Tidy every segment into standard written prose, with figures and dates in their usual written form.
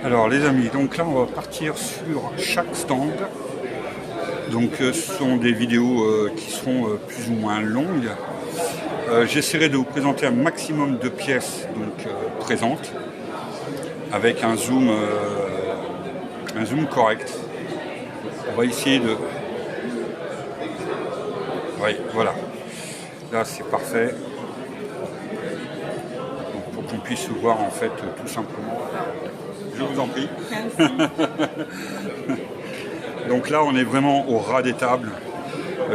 Alors les amis, donc là on va partir sur chaque stand. Donc ce sont des vidéos qui seront plus ou moins longues. J'essaierai de vous présenter un maximum de pièces présentes avec un zoom correct. On va essayer de... Oui, voilà. Là c'est parfait. Donc, pour qu'on puisse voir en fait tout simplement. Je vous en prie. Donc là on est vraiment au ras des tables.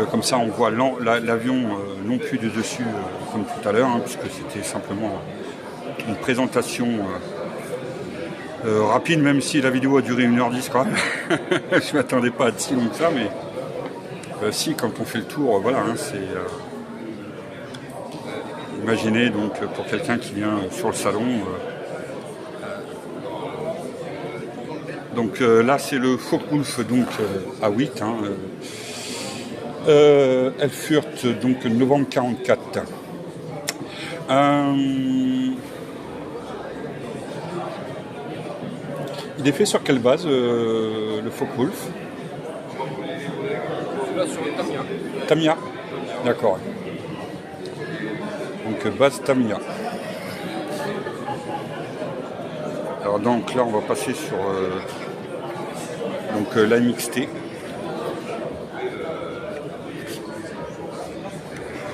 Comme ça on voit l'avion non plus de dessus comme tout à l'heure, puisque c'était simplement une présentation rapide, même si la vidéo a duré 1h10 quand même. Je ne m'attendais pas à si long que ça, mais si, quand on fait le tour, voilà, c'est... imaginez donc pour quelqu'un qui vient sur le salon. Donc là c'est le Focke-Wulf à 8. Erfurt, donc novembre 44. Il est fait sur quelle base le Focke-Wulf? Là sur les Tamiya. Tamiya. D'accord. Donc base Tamiya. Alors donc là on va passer sur la MXT. Je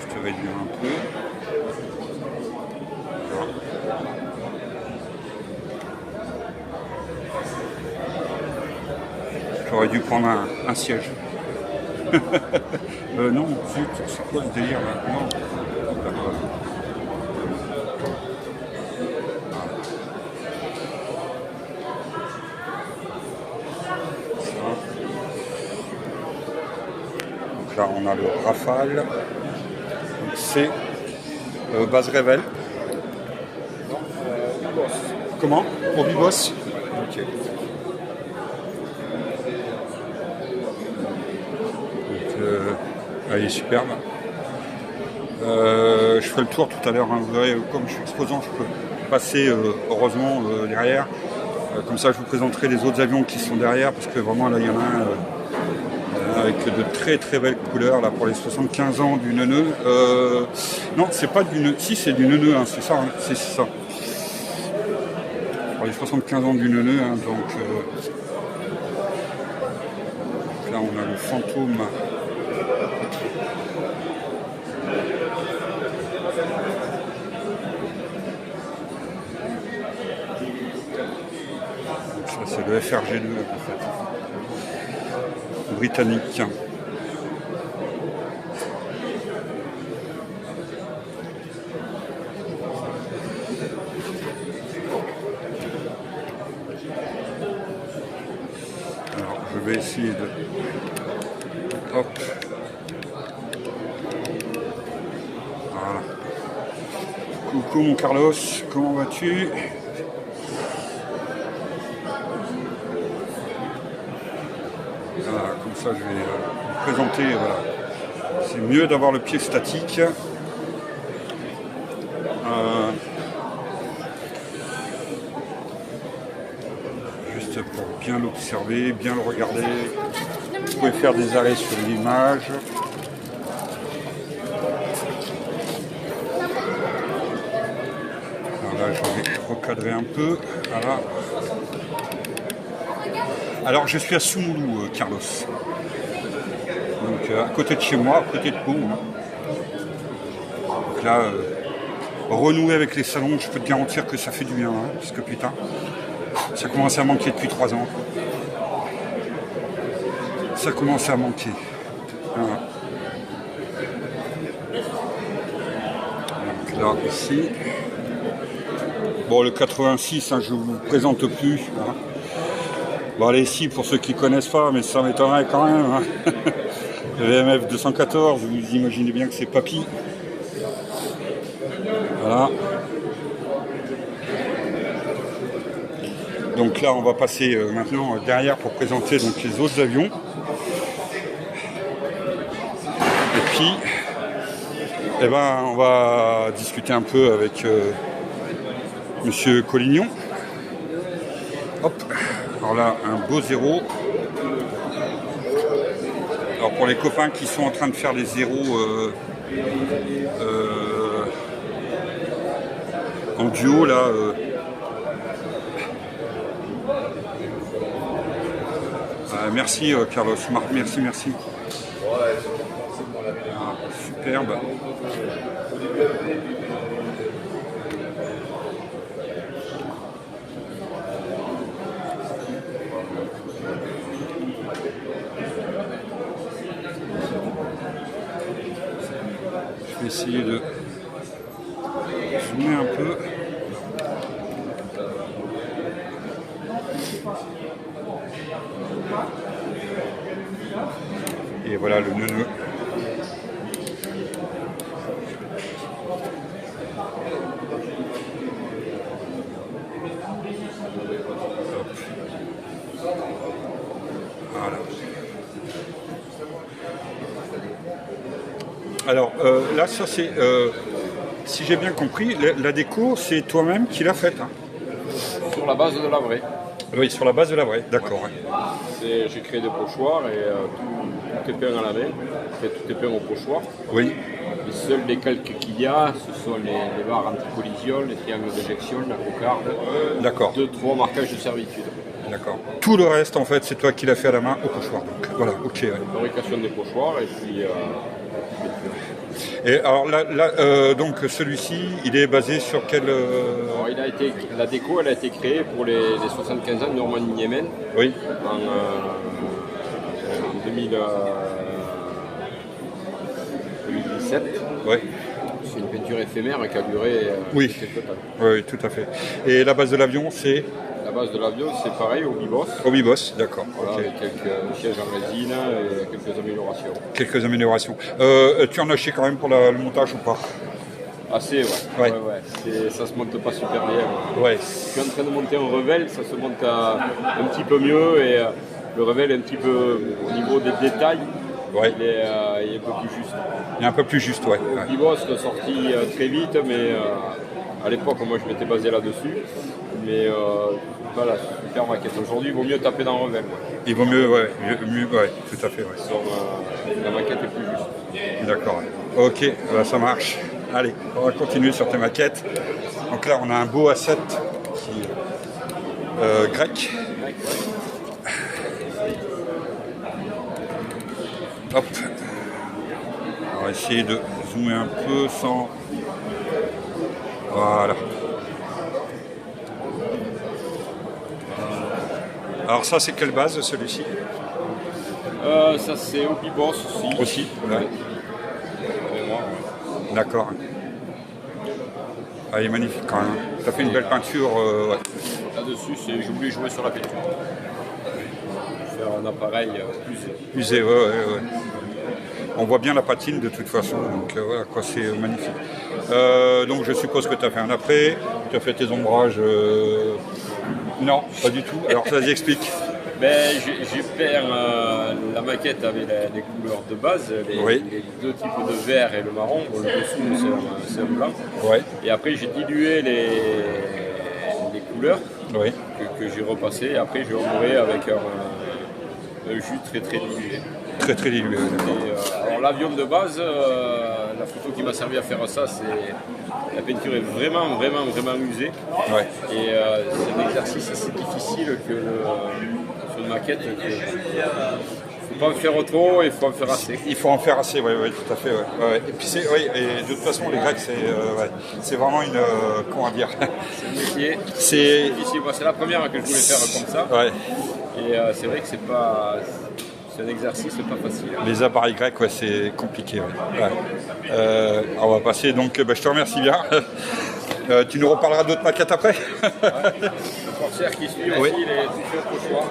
te réduire un peu. Voilà. J'aurais dû prendre un siège. Non, zut, c'est quoi ce délire là? Non. Là on a le Rafale, c'est base Revell. Non, Bibos. Comment? Pour Bibos? Ok. Donc, elle est superbe. Je ferai le tour tout à l'heure, vous verrez, comme je suis exposant, je peux passer heureusement derrière. Comme ça je vous présenterai les autres avions qui sont derrière, parce que vraiment là il y en a un avec de très très belles couleurs là pour les 75 ans du Neuneu. Non, c'est pas du Neuneu, si c'est du Neuneu, c'est ça, c'est ça. Pour les 75 ans du Neuneu, donc là on a le Fantôme. Donc ça c'est le FRG2 en fait. Britannique. Alors je vais essayer de... Hop. Voilà. Coucou mon Carlos, comment vas-tu? Voilà, comme ça je vais vous présenter. Voilà. C'est mieux d'avoir le pied statique. Juste pour bien l'observer, bien le regarder. Vous pouvez faire des arrêts sur l'image. Là je vais recadrer un peu. Voilà. Alors je suis à Soumoulou, Carlos. Donc à côté de chez moi, à côté de Pau. Donc là, renouer avec les salons, je peux te garantir que ça fait du bien, parce que putain, ça commence à manquer depuis 3 ans. Ça commence à manquer. Voilà. Donc là, ici. Bon, le 86, je ne vous présente plus. Bon, allez, ici, pour ceux qui ne connaissent pas, mais ça m'étonnerait quand même. Le VMF 214, vous imaginez bien que c'est papy. Voilà. Donc là, on va passer maintenant derrière pour présenter les autres avions. Et puis, on va discuter un peu avec Monsieur Collignon. Hop, alors là, un beau 0. Alors pour les copains qui sont en train de faire les zéros en duo, là, merci Carlos, merci. Ah, superbe. Je vais essayer de zoomer un peu. Et voilà le nœud. Voilà. Alors là, ça c'est, si j'ai bien compris, la déco, c'est toi-même qui l'as faite. Hein. Sur la base de la vraie. Oui, sur la base de la vraie, d'accord. Ouais. J'ai créé des pochoirs et tout est peint à la main. Tout est peint au pochoir. Oui. Les seuls décalques qu'il y a, ce sont les barres anti-collision, les triangles d'éjection, la cocarde. D'accord. 2-3 marquages de servitude. D'accord. Tout le reste, en fait, c'est toi qui l'as fait à la main au pochoir. Donc, voilà, ok. Ouais. Fabrication des pochoirs et puis... Et alors là, donc celui-ci, il est basé sur quel... Alors, la déco, elle a été créée pour les 75 ans de Normandie-Niemen. Oui. En 2017. Oui. C'est une peinture éphémère qui a duré quelques temps. Oui, tout à fait. Et la base de l'avion, c'est... La base de l'avion, c'est pareil, au Bibos. Au Bibos, d'accord. Voilà, Okay. avec quelques sièges en résine et quelques améliorations. Quelques améliorations. Tu en as acheté quand même pour le montage ou pas? Assez, ouais. Ça se monte pas super bien. Ouais. Je suis en train de monter un Revel, ça se monte un petit peu mieux et le Revel est un petit peu au niveau des détails. Ouais. Il est un peu plus juste. Il est un peu plus juste, ouais. Le Bibos est sorti très vite, mais à l'époque, moi je m'étais basé là-dessus. Mais voilà, super maquette. Aujourd'hui, il vaut mieux taper dans le Revel. Ouais. Il vaut mieux, ouais, tout à fait. Ouais. La maquette est plus juste. D'accord. Ouais. Ok, bah, ça marche. Allez, on va continuer sur tes maquettes. Donc là, on a un beau A7 qui grec. Hop. On va essayer de zoomer un peu sans... Voilà. Alors ça, c'est quelle base, celui-ci? Ça, c'est au Bibos aussi. Aussi, ouais. D'accord. Ah, il est magnifique quand même. Ça fait une belle peinture. Ouais. Là-dessus, j'ai oublié de jouer sur la peinture. Faire un appareil usé. Ouais. On voit bien la patine de toute façon, donc voilà quoi, c'est magnifique. Donc je suppose que tu as fait un après, tu as fait tes ombrages. Non, pas du tout. Alors ça, vas-y, explique. Ben, j'ai peint la maquette avec les couleurs de base, les deux types de vert et le marron. Bon, le dessous, c'est un blanc. Ouais. Et après, j'ai dilué les couleurs que j'ai repassées. Et après, j'ai ombré avec un jus très dilué. Très dilué. Alors l'avion de base, la photo qui m'a servi à faire ça, c'est la peinture est vraiment usée. Ouais. Et c'est un exercice assez difficile que sur une maquette. Il ne faut pas en faire trop, il faut en faire assez. Il faut en faire assez, oui, tout à fait. Ouais. Et puis et de toute façon, les Grecs, c'est vraiment une, comment dire. C'est un métier. C'est difficile. Moi, c'est la première que je voulais faire comme ça. Ouais. Et c'est vrai que c'est un exercice pas facile. Les appareils grecs, c'est compliqué. Ouais. On va passer, donc je te remercie bien. Tu nous reparleras d'autres maquettes après. Le corsaire qui suit aussi, il est touché au pochoir.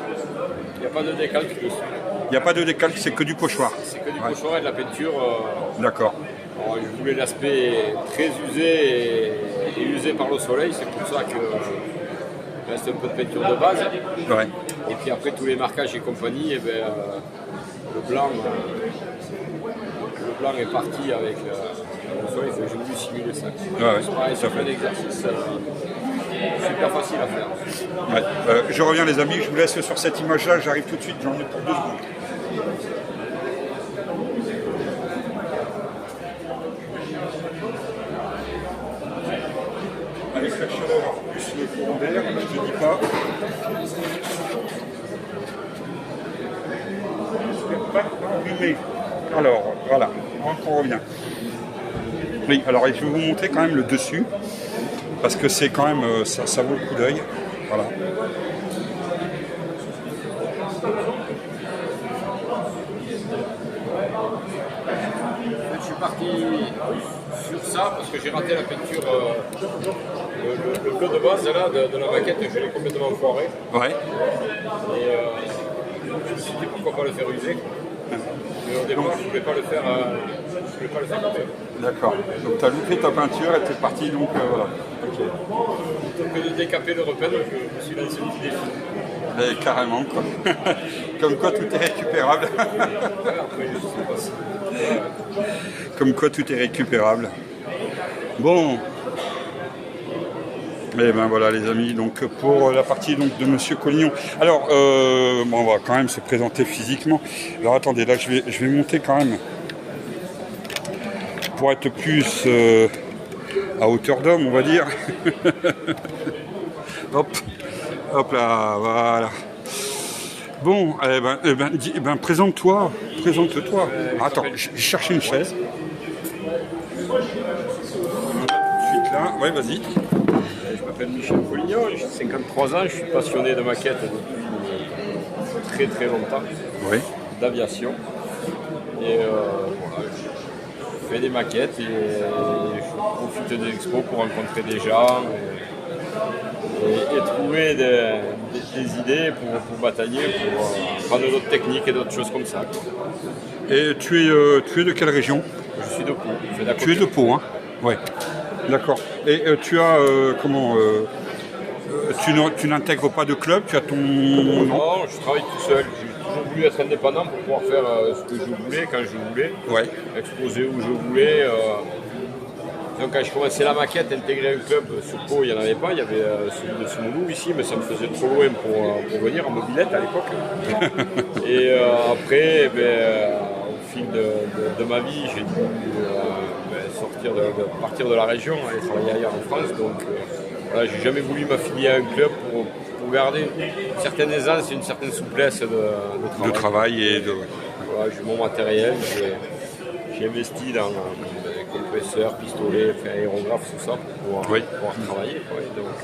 Il n'y a pas de décalque dessus. Il n'y a pas de décalque, c'est que du pochoir. C'est que du pochoir et de la peinture. D'accord. Je voulais l'aspect très usé et usé par le soleil, c'est pour ça que il reste un peu de peinture de base. Ouais. Et puis après tous les marquages et compagnie, le blanc est parti avec le soleil, j'ai voulu simuler ça. Ouais, c'est un exercice super facile à faire. Ouais. Je reviens les amis, je vous laisse sur cette image-là, j'arrive tout de suite, j'en ai pour 2 secondes. Avec la chaleur, plus le courant d'air, je ne te dis pas. Pas enrhumé. Alors, voilà, on revient. Oui, alors je vais vous montrer quand même le dessus, parce que c'est quand même, ça vaut le coup d'œil. Voilà. Je suis parti sur ça parce que j'ai raté la peinture, le code de base là, de la maquette, je l'ai complètement foiré. Ouais. Et je me suis dit pourquoi pas le faire user. Mais au départ, je ne voulais pas le faire couper. D'accord. Donc tu as loupé ta peinture et tu es parti, donc voilà. Okay. Plutôt que de décaper le repeindre, je me suis lancé une idée. Mais carrément, quoi. Comme quoi tout est récupérable. Après, je sais pas si... Comme quoi tout est récupérable. Bon. Et ben voilà les amis, donc pour la partie donc, de Monsieur Collignon. Alors, bon, on va quand même se présenter physiquement. Alors attendez, là je vais monter quand même pour être plus à hauteur d'homme, on va dire. Hop, hop là, voilà. Bon, présente-toi, présente-toi. Attends, je vais chercher une chaise. Tout de suite là, ouais, vas-y. Je m'appelle Michel Collignon, j'ai 53 ans, je suis passionné de maquettes depuis très très longtemps, oui. D'aviation. Et voilà, je fais des maquettes et je profite des expos pour rencontrer des gens et trouver des idées pour batailler, pour prendre d'autres techniques et d'autres choses comme ça. Et tu es de quelle région? Je suis de Pau. Tu es de Pau, hein? Ouais. D'accord. Et tu as comment tu n'intègres pas de club, tu as ton... Non, je travaille tout seul. J'ai toujours voulu être indépendant pour pouvoir faire ce que je voulais, quand je voulais, ouais. Exposer où je voulais. Donc quand je commençais la maquette, intégrer un club sur Pau, il n'y en avait pas. Il y avait celui de Soumoulou ici, mais ça me faisait trop loin pour venir en mobilette à l'époque. Et après, au fil de ma vie, j'ai dû partir de la région, aller travailler ailleurs en France. Donc voilà, j'ai jamais voulu m'affilier à un club pour garder une certaine aisance et une certaine souplesse de travail. Et de... Voilà, j'ai mon matériel, j'ai investi dans compresseurs, pistolets, aérographes, tout ça pour pouvoir travailler. Quoi. Donc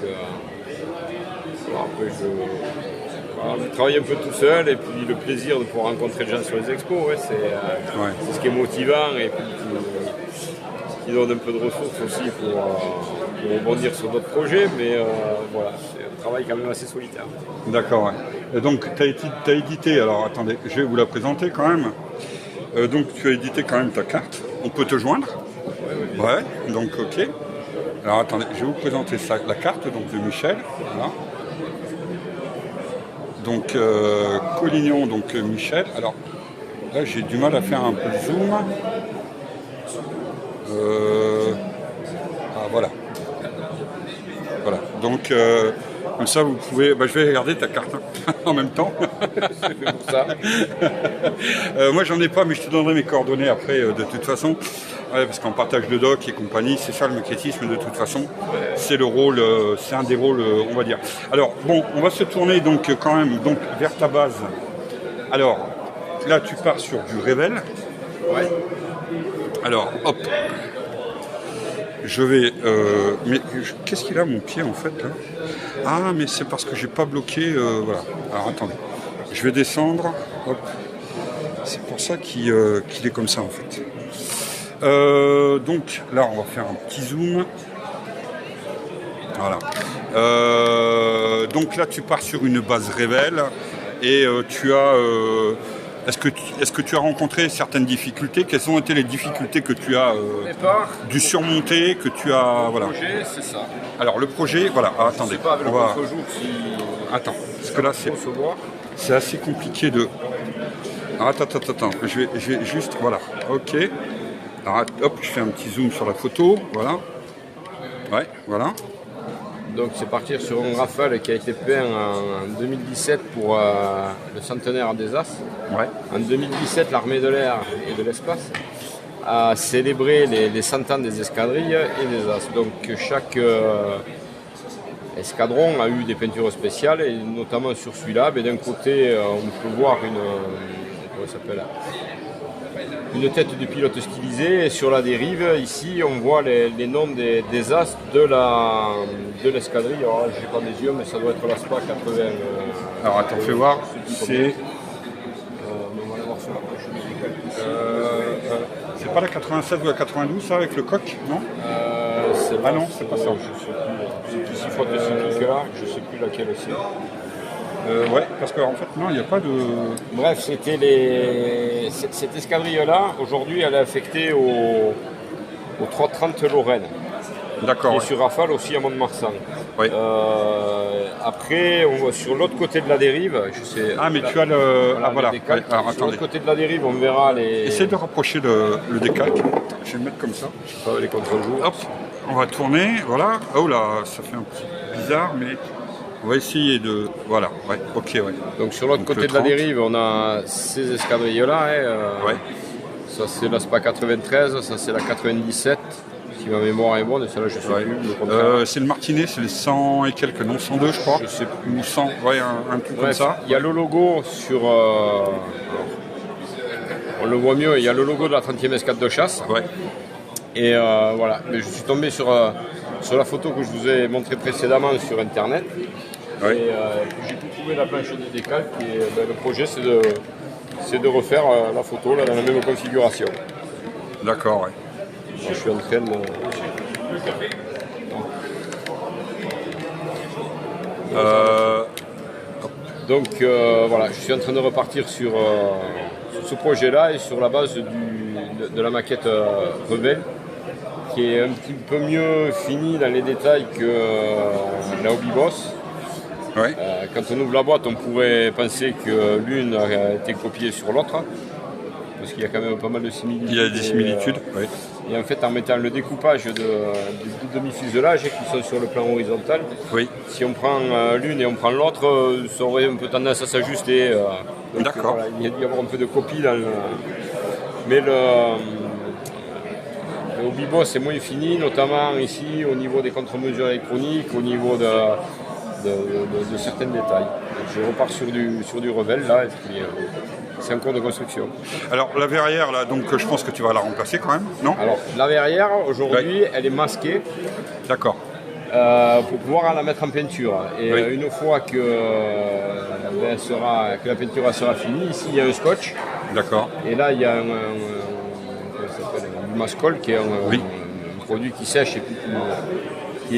après je travaille un peu tout seul et puis le plaisir de pouvoir rencontrer les gens sur les expos, c'est ce qui est motivant et puis qui donne un peu de ressources aussi pour rebondir sur d'autres projets, mais voilà, c'est un travail quand même assez solitaire. D'accord, ouais. Et donc tu as édité, alors attendez, je vais vous la présenter quand même. Donc tu as édité quand même ta carte, on peut te joindre? Oui. Ouais, donc ok. Alors attendez, je vais vous présenter la carte donc, de Michel, voilà. Donc Collignon, donc Michel. Alors là j'ai du mal à faire un peu de zoom. Voilà. Voilà. Donc comme ça vous pouvez. Je vais regarder ta carte en même temps. C'est fait pour ça. Moi j'en ai pas, mais je te donnerai mes coordonnées après de toute façon. Ouais, parce qu'en partage de doc et compagnie, c'est ça le maquettisme de toute façon. C'est le rôle, c'est un des rôles, on va dire. Alors bon, on va se tourner donc quand même donc vers ta base. Alors là tu pars sur du Revell. Ouais. Alors hop. Je vais. Mais qu'est-ce qu'il a mon pied en fait là? Ah mais c'est parce que j'ai pas bloqué. Voilà. Alors attendez. Je vais descendre. Hop. C'est pour ça qu'il est comme ça en fait. Donc là on va faire un petit zoom. Voilà. Donc là tu pars sur une base Revell et tu as. Est-ce que tu as rencontré certaines difficultés? Quelles ont été les difficultés que tu as dû surmonter, que tu as voilà. Le projet, c'est ça. Alors le projet, voilà. Ah, attendez. Je sais pas avec le contre-jour si. Attends, parce que là c'est assez compliqué de. Alors, attends. Je vais juste, voilà. Ok. Alors hop, je fais un petit zoom sur la photo, voilà. Ouais, voilà. Donc c'est partir sur un Rafale qui a été peint en 2017 pour le centenaire des As. Ouais. En 2017, l'armée de l'air et de l'espace a célébré les 100 ans des escadrilles et des As. Donc chaque escadron a eu des peintures spéciales, et notamment sur celui-là, d'un côté on peut voir une tête de pilote stylisée, et sur la dérive, ici, on voit les noms des As de l'escadrille. Alors là, je n'ai pas mes yeux, mais ça doit être la SPA 80. Alors attends, fais voir. C'est... on va aller voir sur la page. C'est pas la 96 ou la 92, ça, avec le coq, non Ah non, c'est pas ça. Je sais plus. C'est qui faute de ces pics-là, je ne sais plus laquelle c'est. Ouais, parce qu'en fait, non, il n'y a pas de... Bref, cette escadrille-là, aujourd'hui, elle est affectée au 330 Lorraine. D'accord. Et sur Rafale aussi à Mont-de-Marsan. Oui. Après, on va sur l'autre côté de la dérive. Je sais, ah, mais tu as le... Voilà. Ouais, alors, sur l'autre côté de la dérive, on verra les... Essaye de rapprocher le décalque. Je vais le mettre comme ça. Je sais pas, les contre-jours. Hop, on va tourner, voilà. Oh là, ça fait un petit bizarre, mais... On va essayer de... Voilà, ouais, ok, ouais. Donc sur l'autre côté de la dérive, on a ces escadrilles-là. Ouais. Ça c'est la SPA 93, ça c'est la 97, si ma mémoire est bonne, et celle-là je sais plus. C'est le Martinet, c'est les 100 et quelques, non 102 je crois. Je sais plus. Ou 100, ouais, un truc comme ça. Il y a le logo sur... on le voit mieux, il y a le logo de la 30e escadre de chasse. Ouais. Et voilà, mais je suis tombé sur la photo que je vous ai montrée précédemment sur internet. Ouais. Et j'ai pu trouver la planche de décalque, et le projet c'est de refaire la photo là, dans la même configuration. D'accord, ouais. Je suis en train de... Donc voilà, je suis en train de repartir sur ce projet-là, et sur la base de la maquette Rebelle, qui est un petit peu mieux finie dans les détails que la Hobby Boss. Ouais. Quand on ouvre la boîte, on pourrait penser que l'une a été copiée sur l'autre, parce qu'il y a quand même pas mal de similitudes. Il y a des similitudes, oui. Et en fait, en mettant le découpage de demi-fuselage qui sont sur le plan horizontal, oui. Si on prend l'une et on prend l'autre, ça aurait un peu tendance à s'ajuster. D'accord. Voilà, il y a dû y avoir un peu de copie dans le... Mais le Hobby Boss est moins fini, notamment ici au niveau des contre-mesures électroniques, au niveau de certains détails. Donc, je repars sur du Revel là, et puis c'est en cours de construction. Alors la verrière là, donc je pense que tu vas la remplacer quand même, non? Alors la verrière aujourd'hui, elle est masquée. D'accord. Pour pouvoir la mettre en peinture. Et une fois que la peinture sera finie, ici il y a un scotch. D'accord. Et là il y a un mascol qui est un produit qui sèche et puis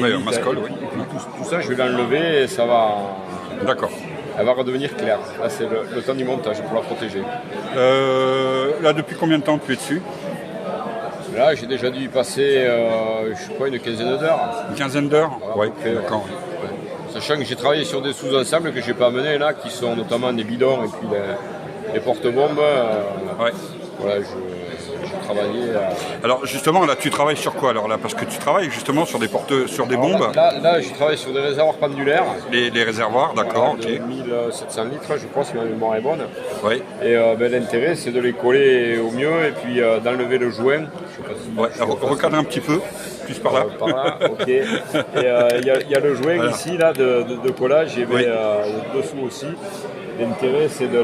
un mascol, oui. Tout ça, je vais l'enlever et ça va. D'accord. Elle va redevenir claire. Là, c'est le temps du montage pour la protéger. Là, depuis combien de temps tu es dessus? Là, j'ai déjà dû y passer, je crois, une quinzaine d'heures. Une quinzaine d'heures? Voilà, oui, d'accord. Ouais. Sachant que j'ai travaillé sur des sous-ensembles que je n'ai pas amenés là, qui sont notamment des bidons et puis les porte-bombes. Voilà, j'ai travaillé. Alors justement, là, tu travailles sur quoi alors là? Parce que tu travailles justement sur des bombes. Là, je travaille sur des réservoirs pendulaires. Les réservoirs, d'accord, ok. 1700 litres, je crois, si ma mémoire est bonne. Oui. Et l'intérêt, c'est de les coller au mieux et puis d'enlever le joint. Je sais pas si recadre un petit peu, plus par là. Par là, ok. Et il y a le joint ici là, de collage, et dessous aussi. L'intérêt, c'est de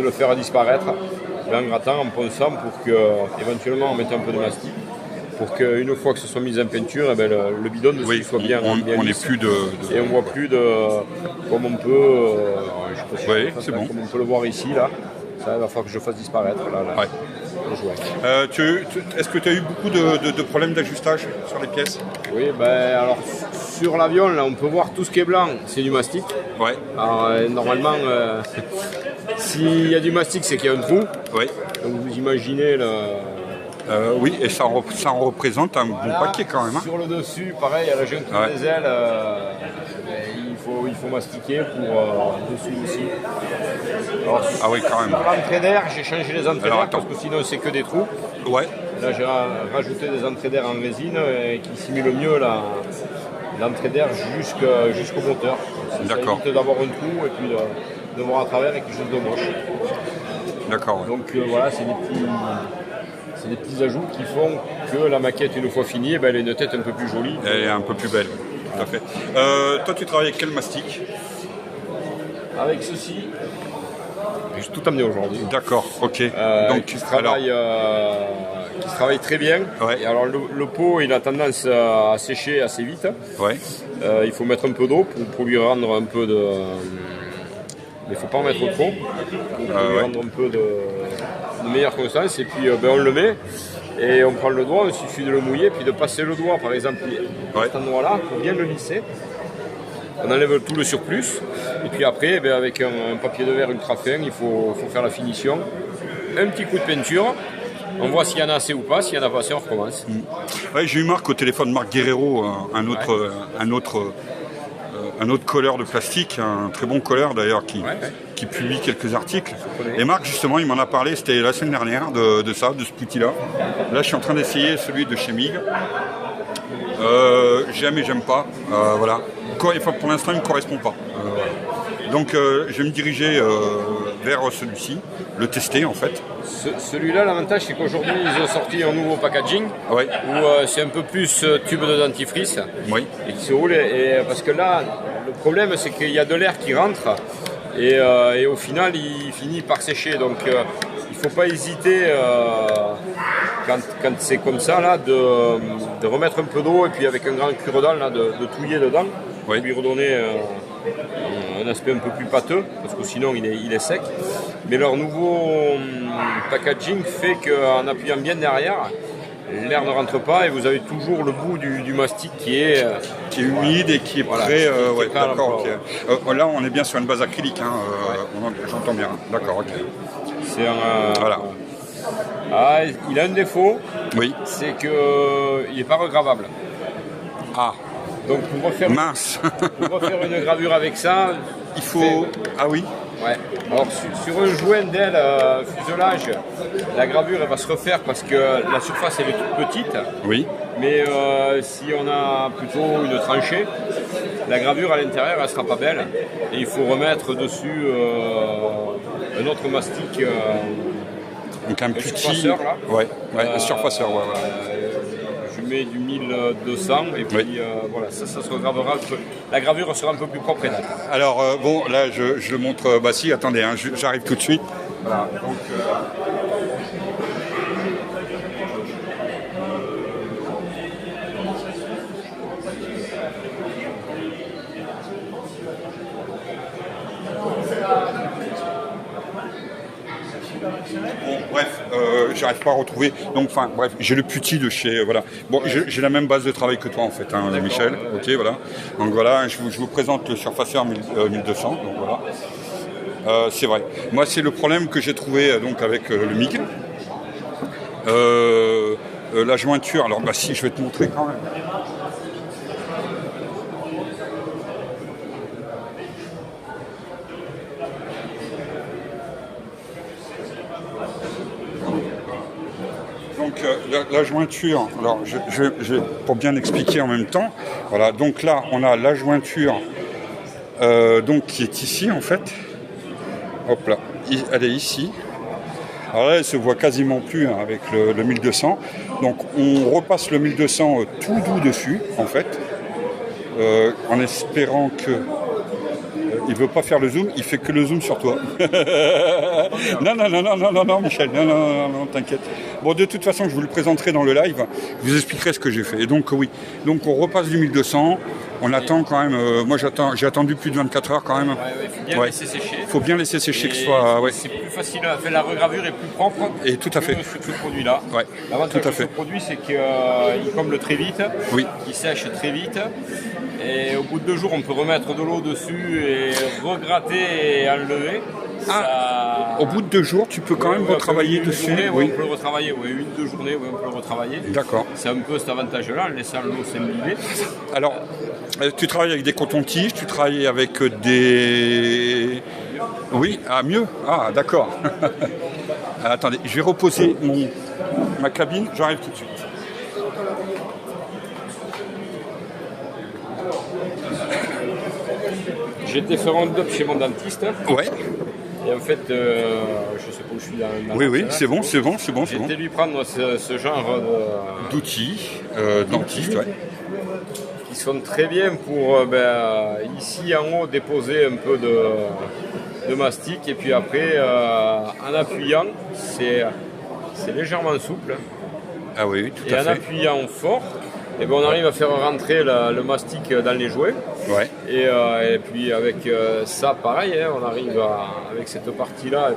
le faire disparaître en grattant, en ponçant, pour que, éventuellement, en mettant un peu de mastic, pour qu'une fois que ce soit mis en peinture, le bidon dessus soit bien lisse. Et on ne voit plus comme on peut, je sais pas si bon. comme on peut le voir ici, là. Ça, il va falloir que je fasse disparaître le joint. Est-ce que tu as eu beaucoup de problèmes d'ajustage sur les pièces? Oui, alors sur l'avion, là, on peut voir tout ce qui est blanc, c'est du mastic. Ouais. Alors normalement, s'il y a du mastic, c'est qu'il y a un trou. Oui. Donc vous imaginez le... oui, et ça en représente un bon paquet quand même. Hein. Sur le dessus, pareil, à la jonction des ailes, il faut mastiquer pour dessus aussi. Alors, oui, quand même. Pour l'entrée d'air, j'ai changé les entrées d'air parce que sinon c'est que des trous. Ouais. Là, j'ai rajouté des entrées d'air en résine qui simulent mieux l'entrée d'air jusqu'au moteur. Ça évite d'avoir un trou et puis de voir à travers quelque chose de moche. D'accord. Donc voilà, c'est des petits ajouts qui font que la maquette, une fois finie, elle a une tête un peu plus jolie. Elle est un peu plus belle, tout à fait. Toi, tu travailles avec quel mastic? Avec ceci. J'ai tout amené aujourd'hui. D'accord, ok. Donc qui se travaille très bien. Ouais. Et alors le pot, il a tendance à sécher assez vite. Ouais. Il faut mettre un peu d'eau pour lui rendre un peu de... Mais il ne faut pas en mettre trop pour lui rendre un peu de meilleure consistance. Et puis on le met et on prend le doigt, il suffit de le mouiller puis de passer le doigt par exemple à cet endroit-là pour bien le lisser. On enlève tout le surplus et puis après avec un papier de verre ultra fin, il faut faire la finition. Un petit coup de peinture, on voit s'il y en a assez ou pas, s'il n'y en a pas assez on recommence. Ouais, j'ai eu Marc au téléphone, Marc Guerrero, un autre colleur de plastique, un très bon colleur d'ailleurs qui publie quelques articles. Et Marc justement il m'en a parlé, c'était la semaine dernière de ça, de ce outil là. Là je suis en train d'essayer celui de chez MIG. J'aime et j'aime pas. Voilà. Pour l'instant il ne me correspond pas. Donc je vais me diriger vers celui-ci, le tester en fait. Celui-là, l'avantage c'est qu'aujourd'hui ils ont sorti un nouveau packaging où c'est un peu plus tube de dentifrice et qui se roule. Et parce que là, le problème c'est qu'il y a de l'air qui rentre et au final il finit par sécher. Donc il ne faut pas hésiter quand c'est comme ça là, de remettre un peu d'eau et puis avec un grand cure-dent là, de touiller dedans pour lui redonner un aspect un peu plus pâteux parce que sinon il est sec. Mais leur nouveau packaging fait qu'en appuyant bien derrière, l'air ne rentre pas et vous avez toujours le bout du mastic qui est humide et qui est prêt. D'accord. Là, on est bien sur une base acrylique. J'entends bien. D'accord. Ok. C'est voilà. Il a un défaut. Oui. C'est qu'il n'est pas regravable. Ah. Donc pour refaire une gravure avec ça, il faut. Ah oui. Ouais. Alors sur un joint d'aile fuselage, la gravure elle va se refaire parce que la surface elle est toute petite. Oui. Mais si on a plutôt une tranchée, la gravure à l'intérieur elle sera pas belle et il faut remettre dessus un autre mastic. Donc un petit surfaceur là. Un surfaceur. Je mets du 1200 et puis voilà, ça se regravera. La gravure sera un peu plus propre et nette. Alors bon, là je le montre. Bah si, attendez, j'arrive tout de suite. Voilà. Donc, bref, j'arrive pas à retrouver. Donc, enfin, bref, j'ai le petit de chez. Voilà. Bon, j'ai la même base de travail que toi en fait, Michel. Ok, voilà. Donc voilà, je vous présente le Surfacer 1200. Donc voilà. C'est vrai. Moi, c'est le problème que j'ai trouvé donc avec le MIG. La jointure. Alors, bah si, je vais te montrer quand même. Donc la jointure, alors pour bien expliquer en même temps, voilà, donc là on a la jointure donc qui est ici en fait, hop là, elle est ici, alors là elle se voit quasiment plus avec le 1200, donc on repasse le 1200 tout doux dessus en fait, en espérant que il veut pas faire le zoom, il fait que le zoom sur toi. non, Michel, non, t'inquiète. Bon, de toute façon, je vous le présenterai dans le live, je vous expliquerai ce que j'ai fait. Et donc, oui, donc on repasse du 1200, on attend quand même, moi j'ai attendu plus de 24 heures quand même. Il faut bien laisser sécher. Il faut bien laisser sécher que ce soit. C'est plus facile, la regravure est plus propre. Et tout à fait. Que ce produit-là. Ouais, l'avantage de ce produit, c'est qu'il comble très vite, il sèche très vite. Et au bout de 2 jours, on peut remettre de l'eau dessus et regratter et enlever. Au bout de 2 jours, tu peux quand même retravailler dessus. Journée, on peut le retravailler. 1-2 journées, on peut le retravailler. D'accord. C'est un peu cet avantage-là, en laissant l'eau s'imbiber. Alors, tu travailles avec des cotons-tiges, tu travailles avec des... Oui, mieux. Ah, d'accord. Attendez, je vais reposer ma cabine, j'arrive tout de suite. J'étais faire un up chez mon dentiste. Ouais. Et en fait, je sais pas où je suis dans oui, c'est bon. J'étais lui prendre ce genre d'outils, dentistes, ouais. Qui sont très bien pour ici en haut déposer un peu de mastic et puis après en appuyant c'est légèrement souple. Ah oui, tout à fait. Et en appuyant fort, et on arrive à faire rentrer le mastic dans les jouets. Ouais. Et puis avec ça, pareil, on arrive avec cette partie-là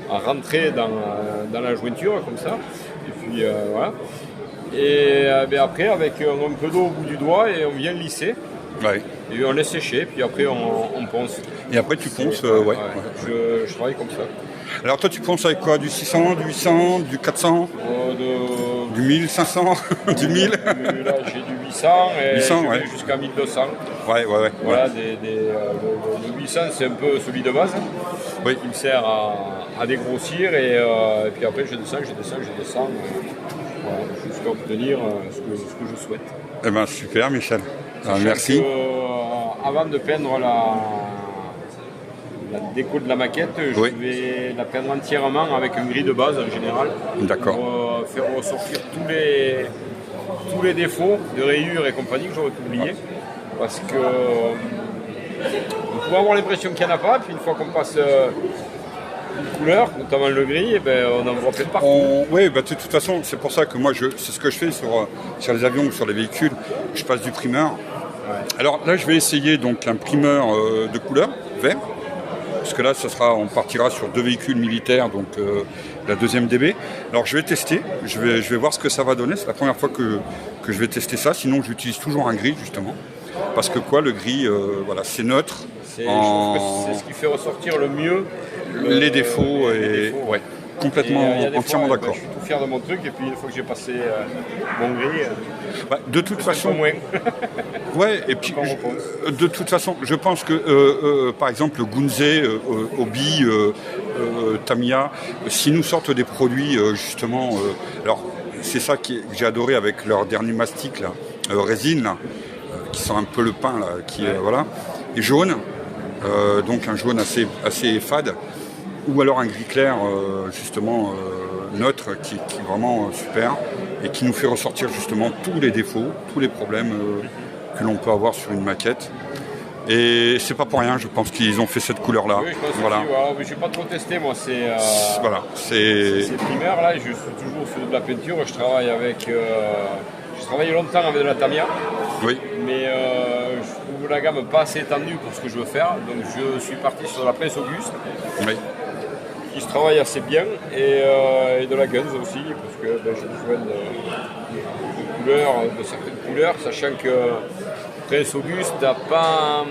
à rentrer dans la jointure comme ça. Et puis voilà. Et après, avec un peu d'eau au bout du doigt, et on vient lisser. Ouais. Et on laisse sécher, puis après on ponce. Et après tu ponces, ouais. Je travaille comme ça. Alors toi tu ponces avec quoi? Du 600, du 800, du 400 du 1500, du 1000? Là j'ai du 800 et 800, ouais. Jusqu'à 1200. Ouais. Voilà, le 800 c'est un peu celui de base, oui. Qui me sert à dégrossir et puis après je descends, voilà, jusqu'à obtenir ce que je souhaite. Eh ben super Michel, merci. Avant de peindre la déco de la maquette, je vais la peindre entièrement avec un gris de base en général. D'accord. Pour faire ressortir tous les défauts de rayures et compagnie que j'aurais oublié. Parce que on pourrait avoir l'impression qu'il n'y en a pas, puis une fois qu'on passe une couleur, notamment le gris, on en voit plein de partout. Oui, de toute façon, c'est pour ça que moi, c'est ce que je fais sur les avions ou sur les véhicules. Je passe du primeur. Ouais. Alors là, je vais essayer donc un primeur de couleur vert. Parce que là, on partira sur 2 véhicules militaires, donc la 2e DB. Alors je vais tester, je vais voir ce que ça va donner. C'est la première fois que je vais tester ça. Sinon, j'utilise toujours un gris, justement. Parce que le gris, voilà, c'est neutre. Je trouve que c'est ce qui fait ressortir le mieux les défauts. Ouais, complètement, entièrement d'accord. Je suis tout fier de mon truc, et puis une fois que j'ai passé mon gris, de toute façon, moins. Ouais, et puis de toute façon, je pense que par exemple Gunze, Obi, Tamiya, s'ils nous sortent des produits justement, alors c'est ça que j'ai adoré avec leur dernier mastic là, résine là, qui sent un peu le pain là, voilà, et jaune, donc un jaune assez fade, ou alors un gris clair justement neutre qui est vraiment super et qui nous fait ressortir justement tous les défauts, tous les problèmes que l'on peut avoir sur une maquette. Et c'est pas pour rien, je pense qu'ils ont fait cette couleur-là. Oui, je pense voilà. Aussi, mais je vais pas trop tester, moi. Voilà, ces primeurs là, je suis toujours sur de la peinture. Je travaille avec. J'ai travaillé longtemps avec de la Tamiya. Oui. Mais je trouve la gamme pas assez étendue pour ce que je veux faire. Donc je suis parti sur la Prince Auguste. Oui. Qui se travaille assez bien. Et de la Guns aussi, parce que j'ai besoin de couleurs, de certaines couleurs, sachant que Prince Auguste n'a pas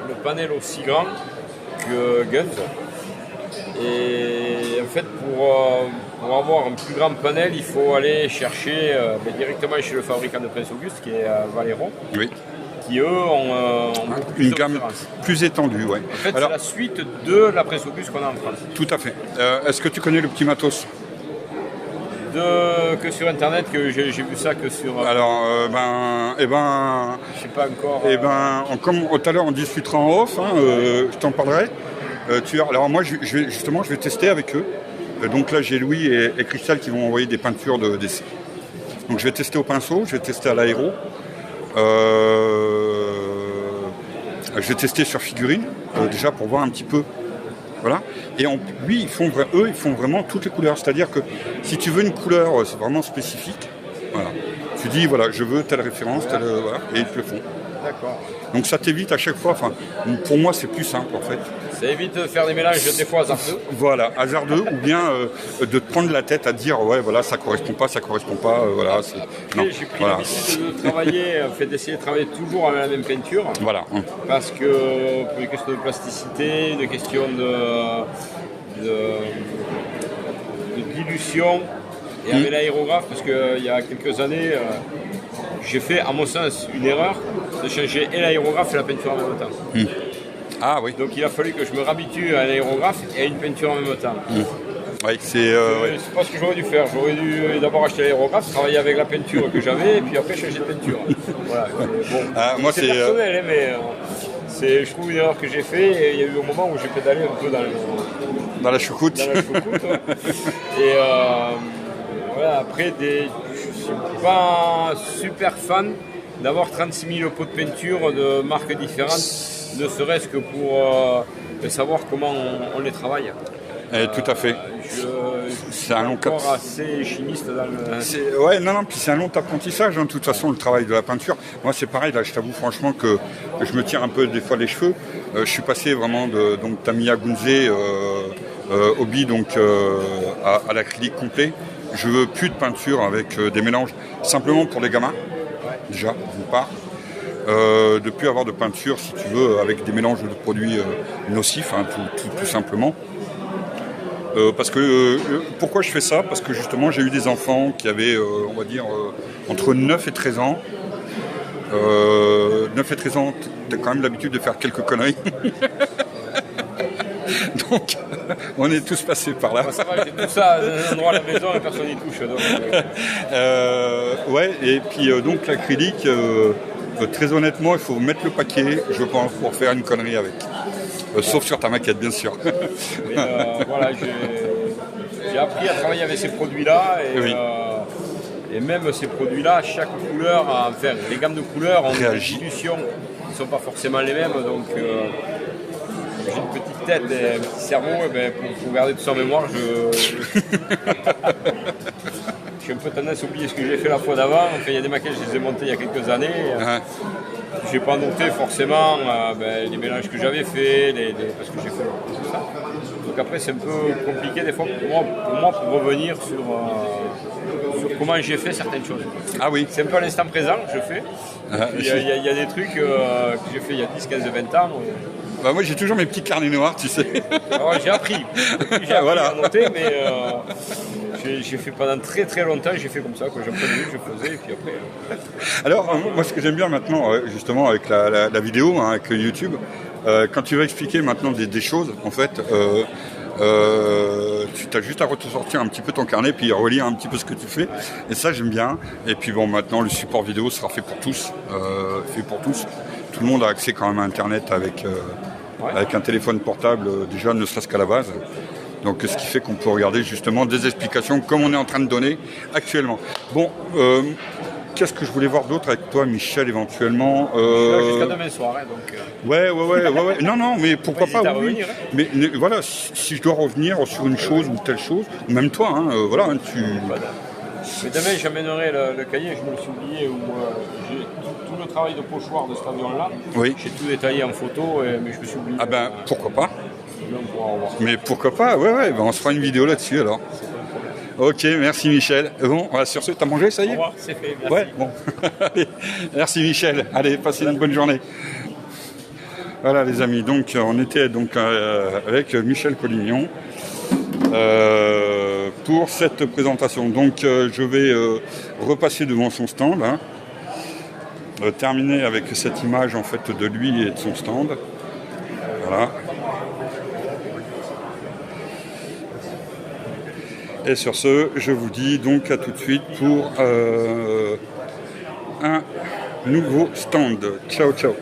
le panel aussi grand que Guns. Et en fait, pour avoir un plus grand panel, il faut aller chercher directement chez le fabricant de Prince Auguste, qui est Valero, oui. Qui eux ont une gamme plus étendue. Ouais. En fait, alors, c'est la suite de la Prince Auguste qu'on a en France. Tout à fait. Est-ce que tu connais le petit matos? Que sur internet, que j'ai vu ça que sur. Alors, je sais pas encore. Comme tout à l'heure on discutera en off, je t'en parlerai. Alors moi, je vais tester avec eux. Donc là, j'ai Louis et Christelle qui vont envoyer des peintures d'essai. Donc je vais tester au pinceau, je vais tester à l'aéro. Je vais tester sur figurine, déjà pour voir un petit peu. Voilà. Et ils font vraiment toutes les couleurs. C'est-à-dire que si tu veux une couleur vraiment spécifique, voilà, tu dis voilà, je veux telle référence, voilà, et ils te le font. D'accord. Donc ça t'évite à chaque fois, pour moi c'est plus simple en fait. Ça évite de faire des mélanges des fois hasardeux. Voilà, hasardeux, ou bien de te prendre la tête à dire ouais voilà ça correspond pas, voilà. J'ai pris l'habitude de travailler, d'essayer de travailler toujours avec la même peinture. Voilà. Parce que pour les questions de plasticité, des questions de dilution, et avec l'aérographe, parce qu'il y a quelques années, j'ai fait à mon sens une erreur de changer et l'aérographe et la peinture en même temps. Ah oui. Donc il a fallu que je me réhabitue à l'aérographe et à une peinture en même temps. Ouais, c'est pas ce que j'aurais dû faire. J'aurais dû d'abord acheter l'aérographe, travailler avec la peinture que j'avais et puis après changer de peinture. Voilà. Bon, moi c'est personnel, mais je trouve une erreur que j'ai fait et il y a eu un moment où j'ai pédalé un peu dans la choucroute. Et voilà, après, je ne suis pas super fan d'avoir 36 000 pots de peinture de marques différentes, ne serait-ce que pour savoir comment on les travaille. Tout à fait. C'est un long assez chimiste dans le... Ouais, non, puis c'est un long apprentissage, de toute façon, le travail de la peinture. Moi, c'est pareil, là, je t'avoue franchement que je me tire un peu des fois les cheveux. Je suis passé vraiment de Tamiya Gunze hobby, à l'acrylique complet. Je veux plus de peinture avec des mélanges, simplement pour les gamins, déjà, d'une part. De plus avoir de peinture, si tu veux, avec des mélanges de produits nocifs, tout simplement. Parce que pourquoi je fais ça? Parce que justement j'ai eu des enfants qui avaient on va dire entre 9 et 13 ans. 9 et 13 ans, t'as quand même l'habitude de faire quelques conneries. Donc on est tous passés par là. Ça va, j'ai tout ça à un endroit à la maison et personne n'y touche. Donc, ouais, et puis donc l'acrylique, très honnêtement, il faut mettre le paquet, je pense, pour faire une connerie avec. Sauf sur ta maquette, bien sûr. Mais, voilà, j'ai appris à travailler avec ces produits-là et même ces produits-là, chaque couleur, enfin les gammes de couleurs ont des dilutions qui ne sont pas forcément les mêmes. Donc j'ai une petite tête et un petit cerveau, et pour garder tout ça en mémoire, j'ai un peu tendance à oublier ce que j'ai fait la fois d'avant. Enfin, il y a des maquettes, je les ai montées il y a quelques années. Je n'ai pas noté forcément les mélanges que j'avais faits, parce que j'ai fait tout ça. Donc après, c'est un peu compliqué des fois pour moi pour revenir sur comment j'ai fait certaines choses. Ah oui. C'est un peu à l'instant présent que je fais. Il y a des trucs que j'ai fait il y a 10, 15, 20 ans. Bah moi j'ai toujours mes petits carnets noirs, tu sais. Alors, j'ai appris à noter, mais j'ai fait pendant très très longtemps, j'ai fait comme ça, j'ai pris je faisais, et puis après... Alors moi ce que j'aime bien maintenant, justement avec la vidéo, avec YouTube, quand tu vas expliquer maintenant des choses, en fait, tu as juste à ressortir un petit peu ton carnet, puis relire un petit peu ce que tu fais, et ça j'aime bien. Et puis bon, maintenant le support vidéo sera fait pour tous, Tout le monde a accès quand même à Internet avec un téléphone portable, déjà ne serait-ce qu'à la base. Donc ce qui fait qu'on peut regarder justement des explications comme on est en train de donner actuellement. Bon, qu'est-ce que je voulais voir d'autre avec toi, Michel, éventuellement jusqu'à demain soir, donc... Ouais. Non, mais pourquoi pas, oui. Revenir, Mais voilà, si je dois revenir sur une chose ou telle chose, même toi, tu... Mais demain, j'amènerai le cahier, je me le suis oublié, où j'ai tout le travail de pochoir de cet avion-là. Oui. J'ai tout détaillé en photo, mais je me suis oublié. Ah ben, pourquoi pas. On pourra revoir. Mais pourquoi pas, on se fera une vidéo là-dessus alors. Ok, merci Michel. Bon, sur ce, t'as mangé, ça y est? Au revoir, c'est fait, merci. Ouais, bon. Allez, merci Michel. Allez, passez une bonne journée. Voilà les amis, donc on était avec Michel Collignon pour cette présentation. Donc je vais repasser devant son stand, terminer avec cette image en fait de lui et de son stand. Voilà. Et sur ce, je vous dis donc à tout de suite pour un nouveau stand. Ciao, ciao.